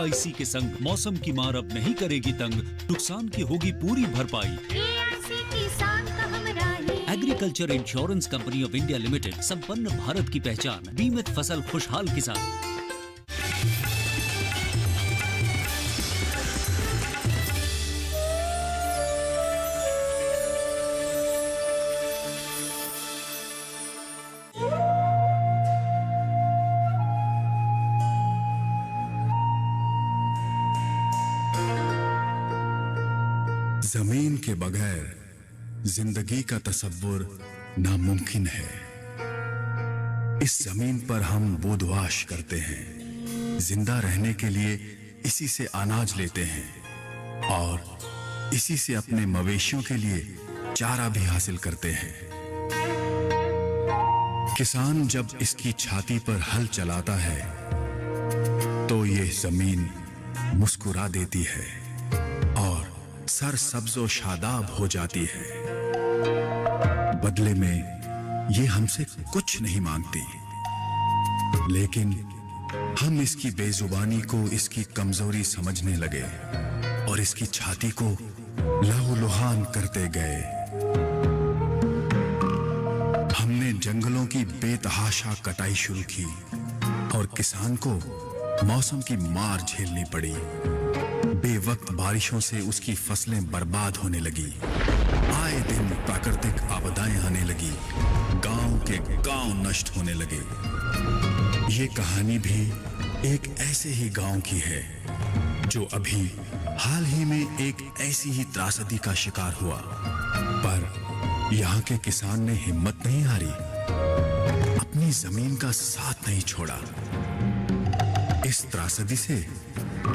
AIC के संग मौसम की मार अब नहीं करेगी तंग, नुकसान की होगी पूरी भरपाई। AIC किसान का हमराही। Agriculture insurance company of India limited, संपन्न भारत की पहचान, बीमित फसल खुशहाल किसान। जमीन के बगैर जिंदगी का तसव्वुर नामुमकिन है। इस जमीन पर हम बोधवाश करते हैं, जिंदा रहने के लिए इसी से अनाज लेते हैं और इसी से अपने मवेशियों के लिए चारा भी हासिल करते हैं। किसान जब इसकी छाती पर हल चलाता है तो ये जमीन मुस्कुरा देती है और सर सब्ज़ो शादाब हो जाती है। बदले में ये हमसे कुछ नहीं मांगती, लेकिन हम इसकी बेजुबानी को इसकी कमजोरी समझने लगे और इसकी छाती को लहूलुहान करते गए। हमने जंगलों की बेतहाशा कटाई शुरू की और किसान को मौसम की मार झेलनी पड़ी। बेवक्त बारिशों से उसकी फसलें बर्बाद होने लगी। आए दिन प्राकृतिक आपदाएं आने लगी, गांव के गांव नष्ट होने लगे। ये कहानी भी एक ऐसे ही गांव की है जो अभी हाल ही में एक ऐसी ही त्रासदी का शिकार हुआ, पर यहाँ के किसान ने हिम्मत नहीं हारी, अपनी जमीन का साथ नहीं छोड़ा। इस त्रासदी से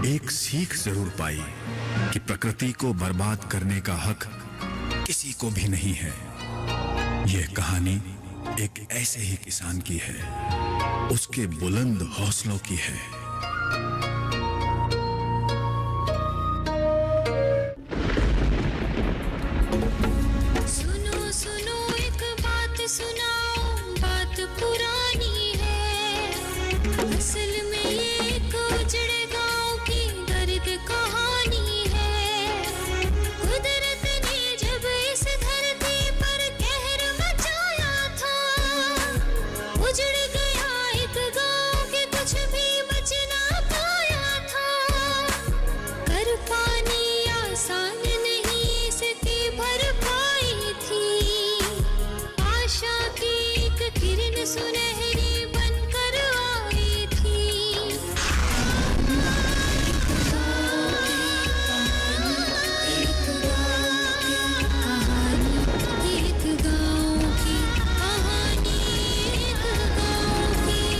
एक सीख जरूर पाई कि प्रकृति को बर्बाद करने का हक किसी को भी नहीं है। यह कहानी एक ऐसे ही किसान की है, उसके बुलंद हौसलों की है। सुनो सुनो एक बात सुनाओ, बात पुरानी है। असल में ये एक उजड़े गांव की दर्द कहानी है। कुदरत ने जब इस धरती पर कहर मचाया था, उजड़ गया एक गांव के कुछ भी बच ना पाया था। कर पानी आसान नहीं इसकी भरपाई थी। आशा की एक किरण सुनहरी बनकर आई थी। एक गांव की कहानी, एक गांव की।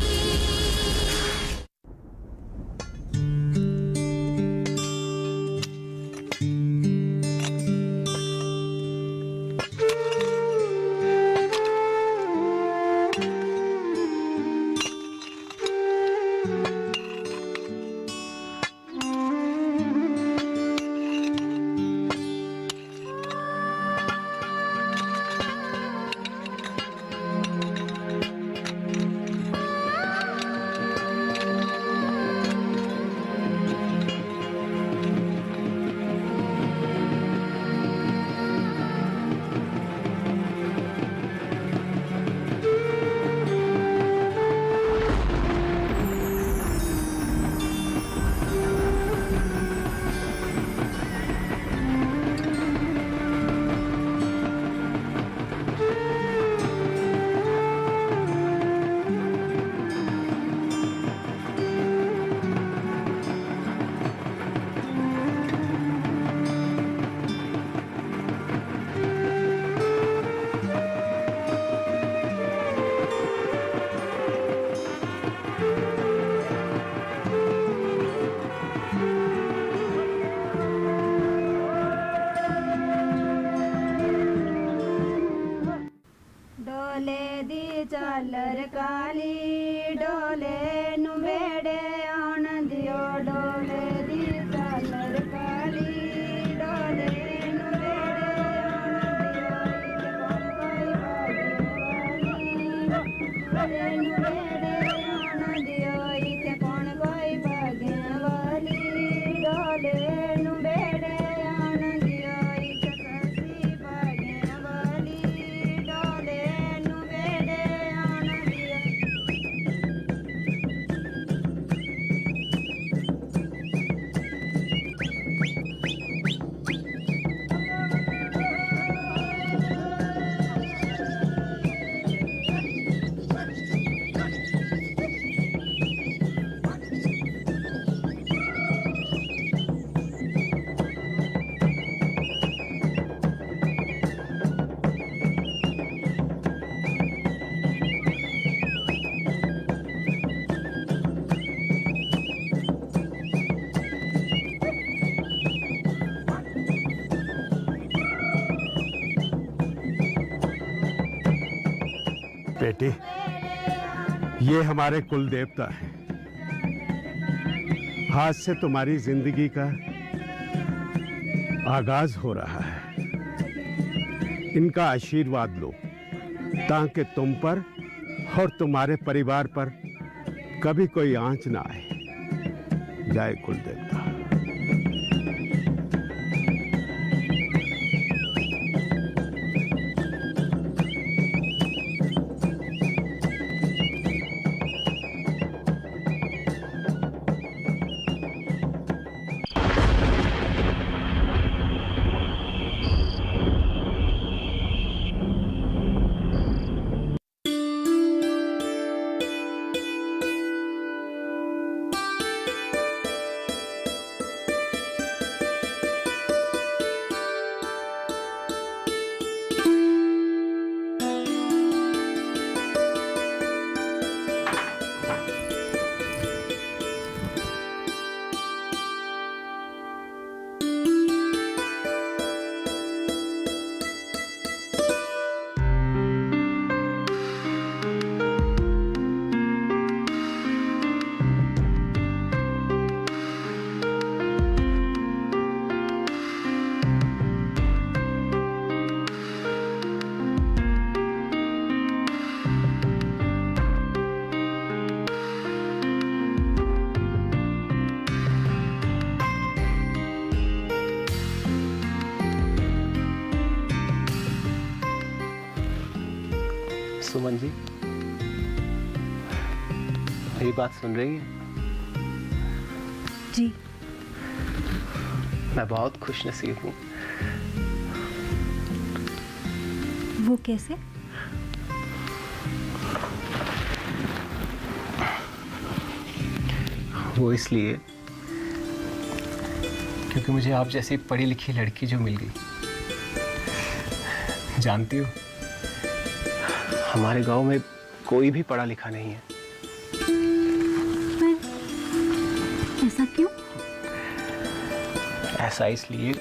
डोले दी चालर काली, डोले नु बेड़े आन दियो। डोले दी चालर काली, डोले नु बेड़े आन दियो। डोले नु बेड़े आन दियो, इते कौन कोई भाग्य वाली। बेटी, ये हमारे कुल देवता हैं। आज से तुम्हारी जिंदगी का आगाज हो रहा है। इनका आशीर्वाद लो ताकि तुम पर और तुम्हारे परिवार पर कभी कोई आंच ना आए। जय कुल देवता। सुमन जी, मेरी बात सुन रही है? जी। मैं बहुत खुश नसीब हूँ। वो कैसे? वो इसलिए क्योंकि मुझे आप जैसी पढ़ी लिखी लड़की जो मिल गई। जानती हो, हमारे गांव में कोई भी पढ़ा लिखा नहीं है। ऐसा क्यों? ऐसा इसलिए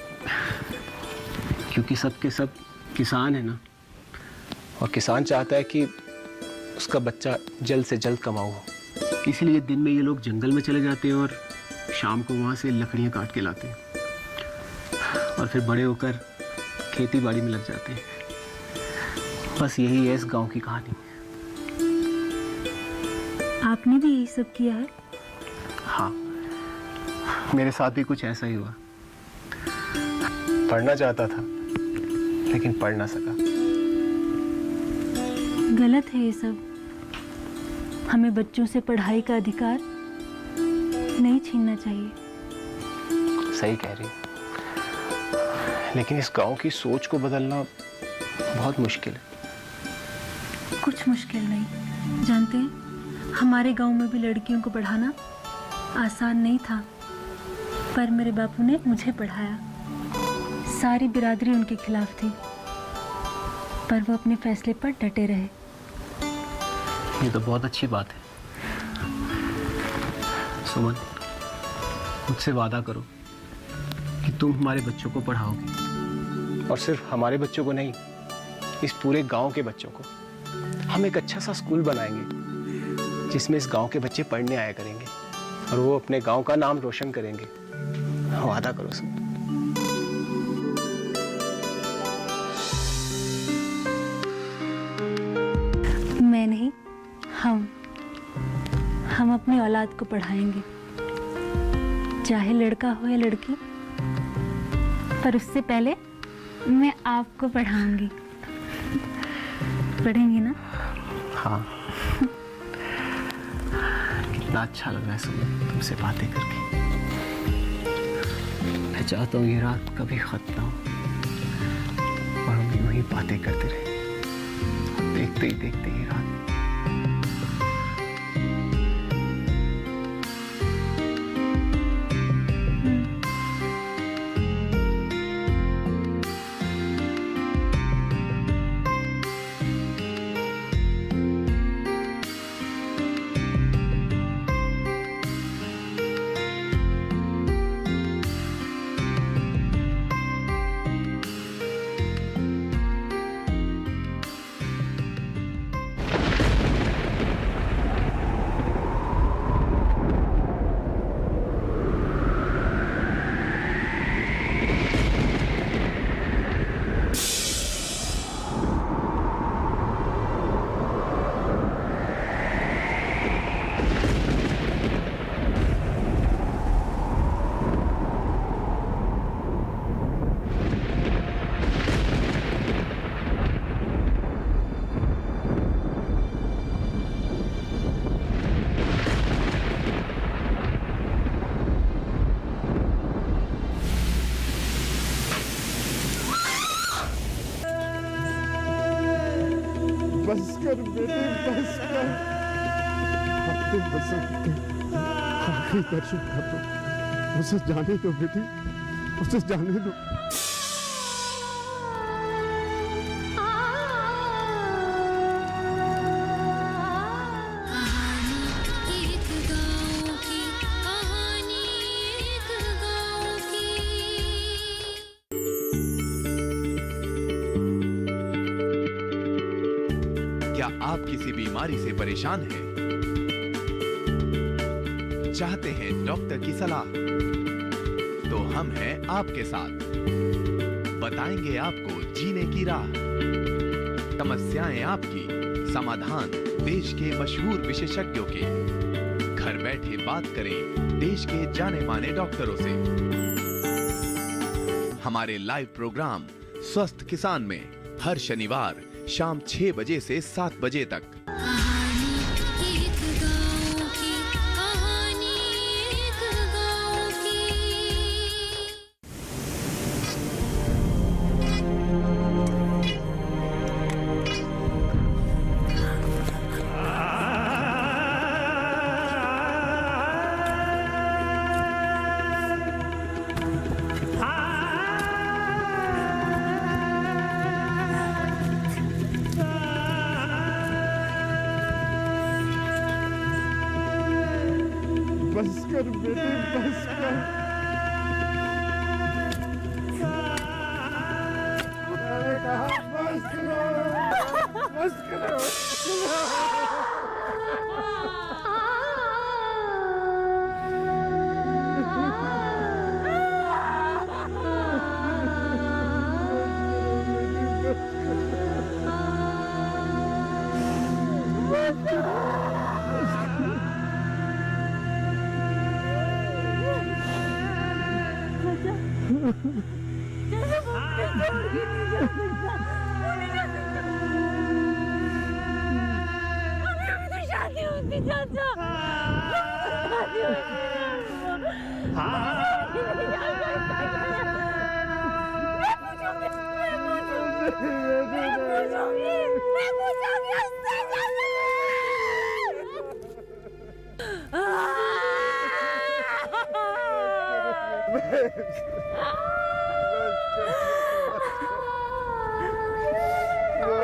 क्योंकि सबके सब किसान है ना, और किसान चाहता है कि उसका बच्चा जल्द से जल्द कमाऊ हो। इसलिए दिन में ये लोग जंगल में चले जाते हैं और शाम को वहाँ से लकड़ियाँ काट के लाते हैं और फिर बड़े होकर खेती बाड़ी में लग जाते हैं। बस यही है इस गांव की कहानी। आपने भी यही सब किया है? हाँ, मेरे साथ भी कुछ ऐसा ही हुआ। पढ़ना चाहता था लेकिन पढ़ ना सका। गलत है ये सब। हमें बच्चों से पढ़ाई का अधिकार नहीं छीनना चाहिए। सही कह रही, लेकिन इस गांव की सोच को बदलना बहुत मुश्किल है। कुछ मुश्किल नहीं। जानते हैं, हमारे गांव में भी लड़कियों को पढ़ाना आसान नहीं था, पर मेरे बापू ने मुझे पढ़ाया। सारी बिरादरी उनके खिलाफ थी, पर वो अपने फैसले पर डटे रहे। ये तो बहुत अच्छी बात है। सुमन, मुझसे वादा करो कि तुम हमारे बच्चों को पढ़ाओगे, और सिर्फ हमारे बच्चों को नहीं, इस पूरे गांव के बच्चों को। हम एक अच्छा सा स्कूल बनाएंगे जिसमें इस गांव के बच्चे पढ़ने आया करेंगे और वो अपने गांव का नाम रोशन करेंगे। वादा करो सुमन। मैं नहीं, हम अपनी औलाद को पढ़ाएंगे, चाहे लड़का हो या लड़की। पर उससे पहले मैं आपको पढ़ाऊंगी। पढ़ेंगी ना? हाँ। कितना अच्छा लग रहा है सुमन तुमसे बातें करके। मैं चाहता हूँ ये रात कभी खत्म ना हो और हम यूं ही बातें करते रहे, देखते ही देखते ये रात। बस कर बेटी, बस कर। अपने बसंत के आखिरी दर्शन कर दो, उसे जाने दो बेटी, उसे जाने दो। क्या आप किसी बीमारी से परेशान हैं? चाहते हैं डॉक्टर की सलाह? तो हम हैं आपके साथ, बताएंगे आपको जीने की राह। समस्याएं आपकी, समाधान देश के मशहूर विशेषज्ञों के। घर बैठे बात करें देश के जाने माने डॉक्टरों से। हमारे लाइव प्रोग्राम स्वस्थ किसान में हर शनिवार शाम 6 बजे से 7 बजे तक। बस कर बेटी, बस कर। मैंने कहा बस करो, बस करो। शादी होती चाचा,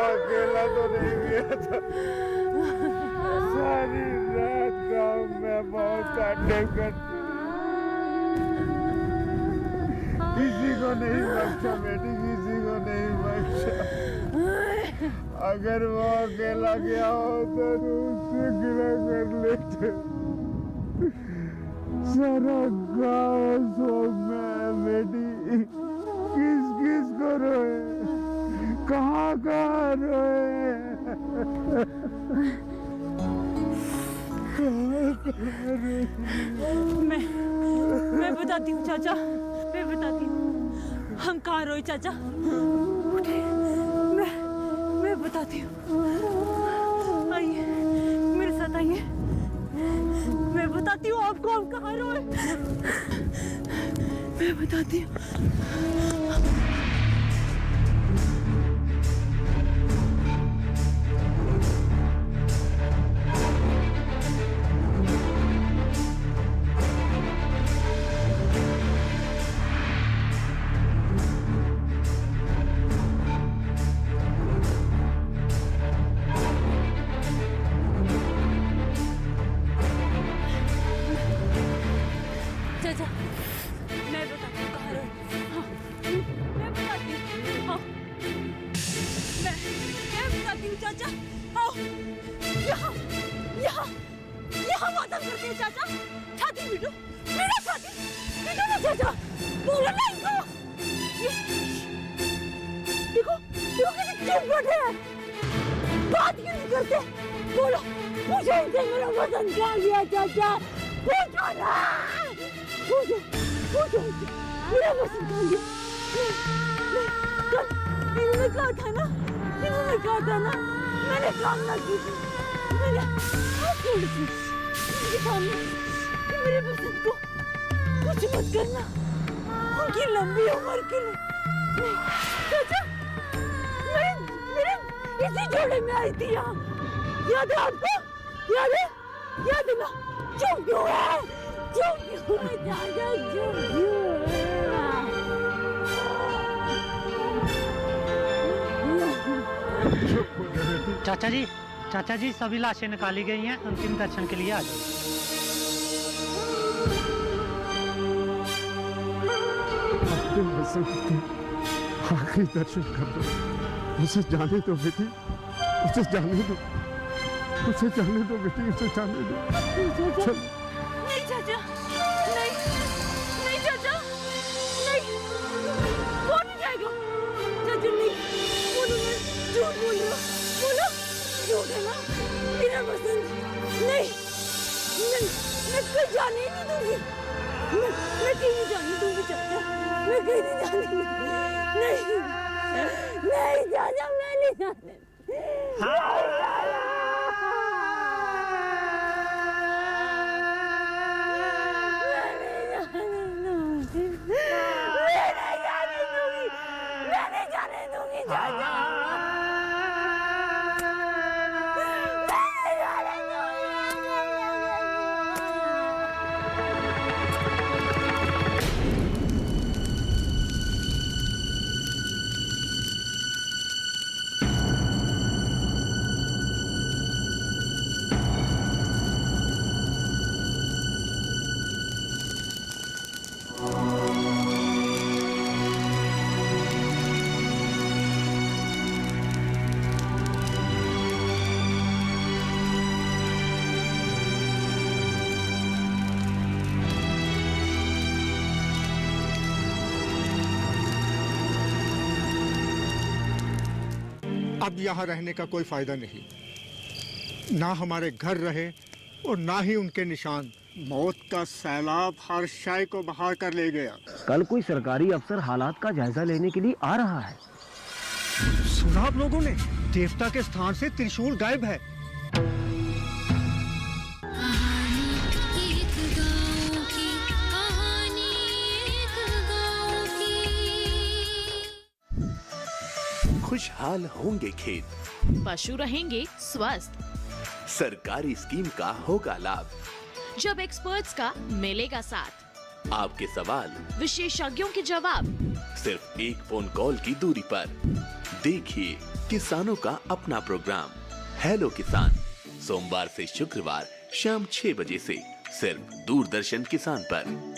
अकेला तो नहीं गया था, सारी रात गाँव में बहुत काटे कर, किसी को नहीं बख्शा बेटी, किसी को नहीं बख्शा। अगर वो अकेला गया हो तो उससे गिला कर लेते। सारा गाँव शोक में है बेटी, किस किस को रोए, कहाँ कहाँ रोए। मैं बताती हूँ चाचा, मैं बताती हूँ हम कहाँ रोए चाचा। उठे, मैं बताती हूँ, आइए मेरे साथ आइए, मैं बताती हूँ आपको हम कहाँ रोए। मैं बताती हूँ। इसी जोड़े में आई थी यहाँ। याद है आपको? याद है? याद है ना? चुप क्यों है? चुप क्यों है चाचा? चुप क्यों है? चाचा जी सभी लाशें निकाली गई हैं, अंतिम दर्शन के लिए आ जाओ। आखिरी दर्शन कर दो, उसे जाने दो बेटी, उसे जाने दो, उसे जाने दो बेटी, उसे जाने दो। नहीं चाचा, नहीं, नहीं चाचा, नहीं, कौन नहीं जाएगा? चाचा नहीं, बोलो ना, झूठ बोल रहे हो, बोलो, झूठ है ना? मेरा बसंत, नहीं, मैं कहीं जाने ही नहीं दूंगी, मैं कहीं नहीं जाने दूंगी चाचा, मैं कहीं नहीं जाने दूंगी, नहीं, नहीं चाचा, मैं नहीं जाने, अब यहाँ रहने का कोई फायदा नहीं, ना हमारे घर रहे और ना ही उनके निशान। मौत का सैलाब हर शय को बहा कर ले गया। कल कोई सरकारी अफसर हालात का जायजा लेने के लिए आ रहा है। सुना आप लोगों ने? देवता के स्थान से त्रिशूल गायब है। खुशहाल होंगे खेत, पशु रहेंगे स्वस्थ, सरकारी स्कीम का होगा लाभ, जब एक्सपर्ट्स का मिलेगा साथ, आपके सवाल विशेषज्ञों के जवाब, सिर्फ एक फोन कॉल की दूरी पर। देखिए किसानों का अपना प्रोग्राम हेलो किसान, सोमवार से शुक्रवार शाम 6 बजे से सिर्फ दूरदर्शन किसान पर।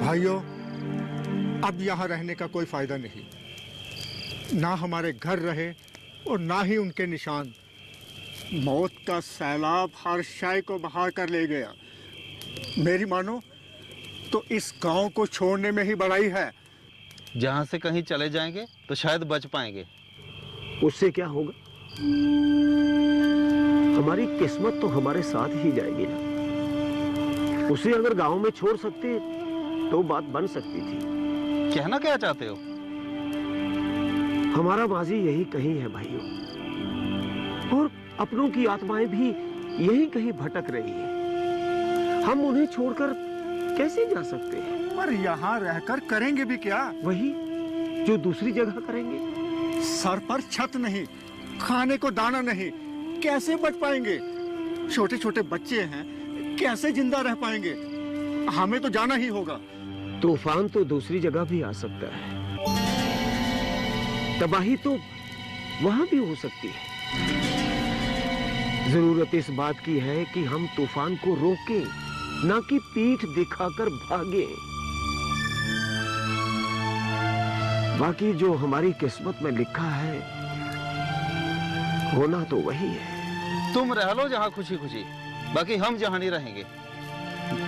भाइयों, अब यहाँ रहने का कोई फायदा नहीं। ना हमारे घर रहे और ना ही उनके निशान। मौत का सैलाब हर शय को बहा कर ले गया। मेरी मानो तो इस गांव को छोड़ने में ही बड़ाई है। जहाँ से कहीं चले जाएंगे तो शायद बच पाएंगे। उससे क्या होगा? हमारी किस्मत तो हमारे साथ ही जाएगी ना। उसे अगर गांव में छोड़ सकते तो बात बन सकती थी। कहना क्या चाहते हो? हमारा माजी यही कहीं है भाइयों, और अपनों की आत्माएं भी यही कहीं भटक रही है। हम उन्हें छोड़कर कैसे जा सकते हैं? पर यहाँ रहकर करेंगे भी क्या? वही जो दूसरी जगह करेंगे। सर पर छत नहीं, खाने को दाना नहीं, कैसे बच पाएंगे? छोटे छोटे बच्चे हैं, कैसे जिंदा रह पाएंगे? हमें तो जाना ही होगा। तूफान तो दूसरी जगह भी आ सकता है, तबाही तो वहां भी हो सकती है। जरूरत इस बात की है कि हम तूफान को रोकें, ना कि पीठ दिखाकर भागे। बाकी जो हमारी किस्मत में लिखा है होना तो वही है। तुम रह लो जहाँ खुशी खुशी, बाकी हम जहाँ नहीं रहेंगे।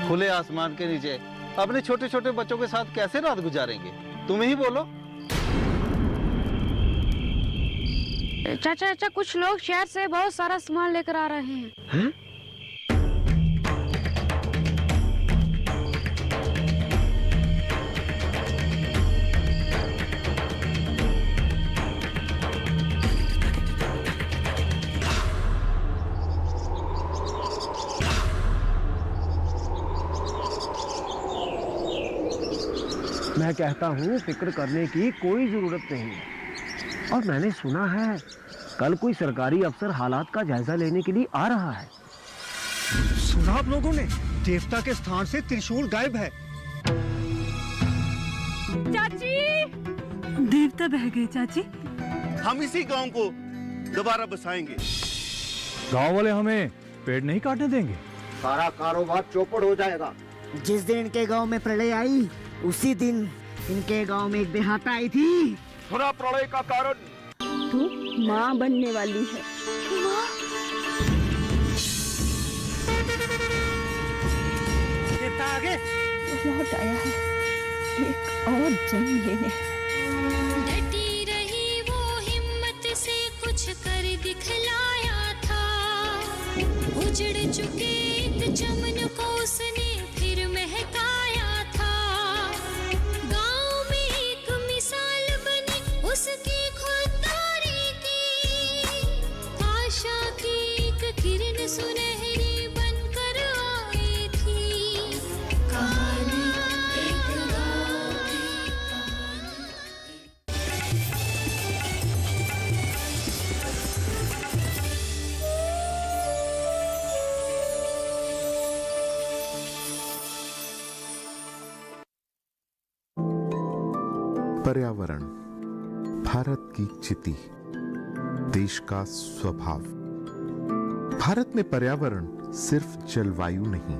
खुले आसमान के नीचे अपने छोटे छोटे बच्चों के साथ कैसे रात गुजारेंगे? तुम ही बोलो। चाचा, कुछ लोग शहर से बहुत सारा सामान लेकर आ रहे हैं। मैं कहता हूँ फिक्र करने की कोई जरूरत नहीं है। और मैंने सुना है कल कोई सरकारी अफसर हालात का जायजा लेने के लिए आ रहा है। सुना आप लोगों ने? देवता के स्थान से त्रिशूल गायब है। चाची, देवता बह गए चाची। हम इसी गांव को दोबारा बसाएंगे। गांव वाले हमें पेड़ नहीं काटने देंगे। सारा कारोबार चौपट हो जाएगा। जिस दिन इनके गांव में प्रलय आई, उसी दिन इनके गांव में एक बेहाता आई थी। सुना प्रलय का कारण? तू माँ बनने वाली है। माँ? देवता आगे लौट आया है एक और जन्म लेने। डटी रही वो हिम्मत से कुछ कर दिखलाया था। उजड़ चुके एक चमन को उसने फिर महकाया था। गांव में एक मिसाल बनी उसकी खुददारी की। आशा की एक किरण सुनहरी बनकर आई थी। कहानी एक गांव पर्यावरण भारत की चिति, देश का स्वभाव। भारत में पर्यावरण सिर्फ जलवायु नहीं,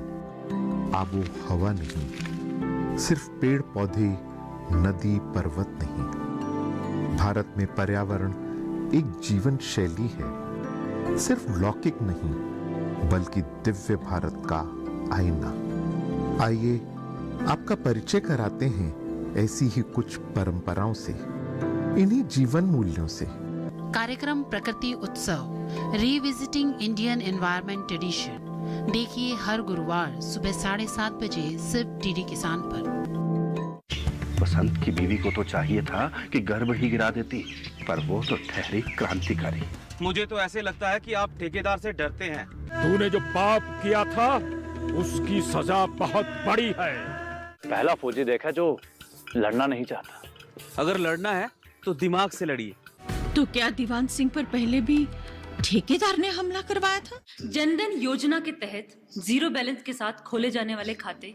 आबो हवा नहीं, सिर्फ पेड़ पौधे, नदी पर्वत नहीं। भारत में पर्यावरण एक जीवन शैली है, सिर्फ लौकिक नहीं बल्कि दिव्य भारत का आईना। आइए आपका परिचय कराते हैं ऐसी ही कुछ परंपराओं से, इन्हीं जीवन मूल्यों से। कार्यक्रम प्रकृति उत्सव रिविजिटिंग इंडियन एनवायरनमेंट ट्रेडिशन देखिए हर गुरुवार सुबह 7:30 बजे सिर्फ डीडी किसान पर। बसंत की बीवी को तो चाहिए था कि गर्भ ही गिरा देती, पर वो तो ठहरी क्रांतिकारी। मुझे तो ऐसे लगता है कि आप ठेकेदार से डरते हैं। तूने जो पाप किया था उसकी सजा बहुत बड़ी है। पहला फौजी देखा जो लड़ना नहीं चाहता। अगर लड़ना है तो दिमाग से लड़िए। तो क्या दीवान सिंह पर पहले भी ठेकेदार ने हमला करवाया था? जनधन योजना के तहत 0 बैलेंस के साथ खोले जाने वाले खाते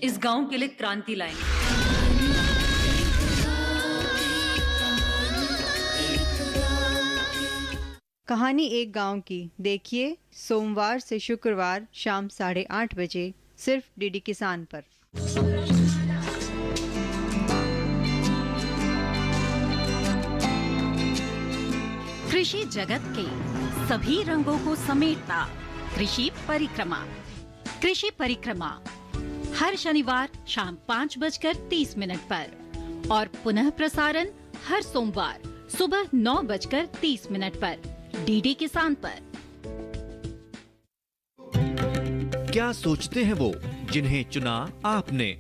इस गांव के लिए क्रांति लाएंगे। कहानी एक गांव की देखिए सोमवार से शुक्रवार शाम 8:30 बजे सिर्फ डीडी किसान पर। कृषि जगत के सभी रंगों को समेटता कृषि परिक्रमा। कृषि परिक्रमा हर शनिवार शाम 5:30 पर और पुनः प्रसारण हर सोमवार सुबह 9:30 पर डीडी किसान पर। क्या सोचते हैं वो जिन्हें चुना आपने?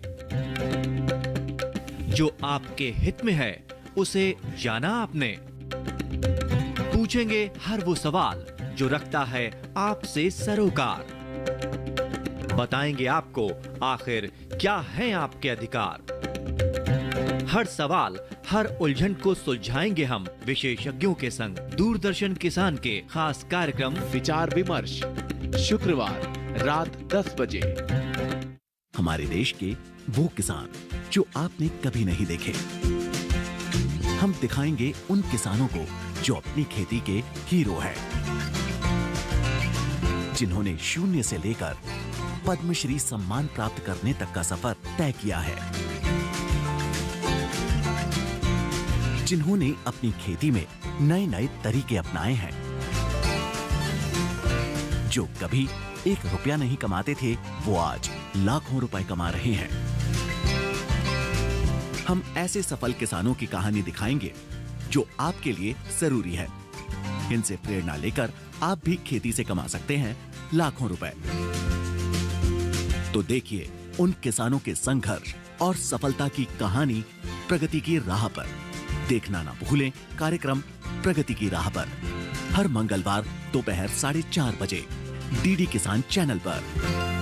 जो आपके हित में है उसे जाना आपने? पूछेंगे हर वो सवाल जो रखता है आपसे सरोकार। बताएंगे आपको आखिर क्या है आपके अधिकार। हर सवाल हर उलझन को सुलझाएंगे हम विशेषज्ञों के संग। दूरदर्शन किसान के खास कार्यक्रम विचार विमर्श शुक्रवार रात 10 बजे। हमारे देश के वो किसान जो आपने कभी नहीं देखे, हम दिखाएंगे उन किसानों को जो अपनी खेती के हीरो हैं, जिन्होंने शून्य से लेकर पद्मश्री सम्मान प्राप्त करने तक का सफर तय किया है, जिन्होंने अपनी खेती में नए नए तरीके अपनाए हैं, जो कभी 1 रुपया नहीं कमाते थे वो आज लाखों रुपए कमा रहे हैं। हम ऐसे सफल किसानों की कहानी दिखाएंगे जो आपके लिए जरूरी है। इनसे प्रेरणा लेकर आप भी खेती से कमा सकते हैं लाखों रुपए। तो देखिए उन किसानों के संघर्ष और सफलता की कहानी प्रगति की राह पर। देखना ना भूलें कार्यक्रम प्रगति की राह पर हर मंगलवार दोपहर 4:30 बजे डीडी किसान चैनल पर।